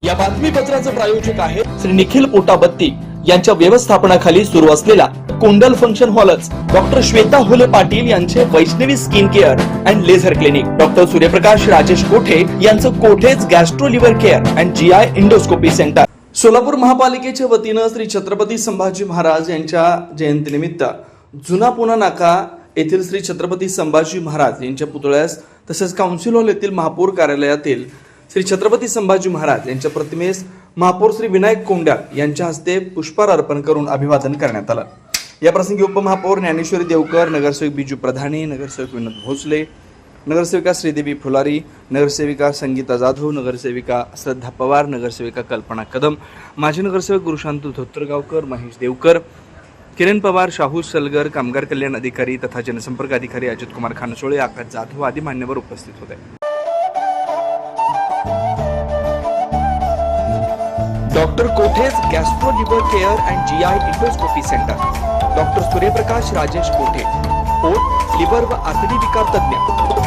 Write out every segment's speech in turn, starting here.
या बातमीपत्राचे प्रायोजक आहे श्री निखिल पोटाबत्ती यांच्या व्यवस्थापनाखाली सुरू असलेला कुंडल फंक्शन हॉलच डॉक्टर श्वेता होले पाटील यांचे Vaishnavi skin care and laser clinic, doctor Suryaprakash Rajesh Kothe यांचं Kothe's gastro liver care and GI endoscopy centre. Solapur महापालिकेच्या वतीनं श्री छत्रपती संभाजी महाराज यांच्या जयंतीनिमित्त जुना पुणा नाका येथील श्री छत्रपती संभाजी महाराज यांच्या पुतळ्यास तसेच काउन्सिल हॉल येथील महापौर कार्यालयातील श्री छत्रपती संभाजी महाराज यांच्या प्रतिमेस महापौर श्री विनायक कोंडाल यांच्या हस्ते पुष्पहार अर्पण करून अभिवादन करण्यात आलं. या प्रसंगी उपमहापौर ज्ञानेश्वरी देवकर, नगरसेवक बिजू प्रधाने, नगरसेवक विनोद भोसले, नगरसेविका श्रीदेवी फुलारी, नगरसेविका संगीता जाधव, नगरसेविका श्रद्धा पवार, नगरसेविका कल्पना कदम, माजी नगरसेवक गुरुशांतू धोत्रगावकर, महेश देवकर, किरण पवार, शाहू सलगर, कामगार कल्याण अधिकारी तथा जनसंपर्क अधिकारी अजित कुमार खानसोळे, आकाश जाधव आदी मान्यवर उपस्थित होते. Doctor Kothe's gastro liver care and GI endoscopy centre, doctor Suryaprakash Rajesh कोठे, पोट, लिव्हर व आतडी विकार तज्ञ.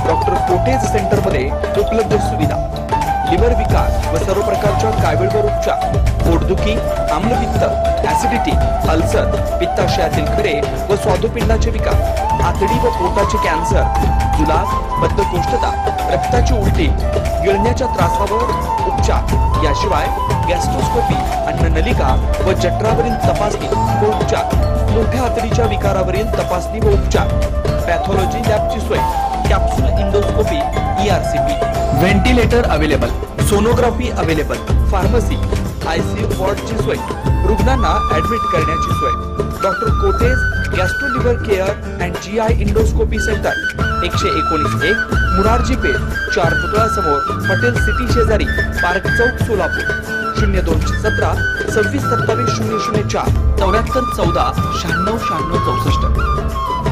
डॉक्टर कोठेज सेंटर मध्ये उपलब्ध सुविधा, लिव्हर विकार व सर्व प्रकारच्या कावीळवर उपचार, पोटदुखी, आम्लपित्त, ऍसिडिटी, अल्सर, पित्ताशयातील खडे व स्वादुपिंडाचे विकार, आतडी व पोटाचे कॅन्सर, जुलाब, बद्धकोष्ठता, रक्ताची उलटी, गिळण्याच्या त्रासावर उपचार. याशिवाय गॅस्ट्रोस्कोपी, अन्ननलिका व जठरावरील तपासणी व उपचार, मोठ्या आतडीच्या विकारावरील तपासणी व उपचार, पॅथॉलॉजी लॅबची सोय, capsule endoscopy, ERCP, ventilator available, sonography available, pharmacy, ICU वॉर्डची सोय, रुग्णांना ऍडमिट करण्याची सोय. Doctor Kothe's gastro liver care and GI endoscopy centre, 119 Murarji Peth, 4 पुतळा समोर, पटेल सिटी शेजारी, पार्क चौक, सोलापूर. 0217 26 27 004 74 14 96 96 64.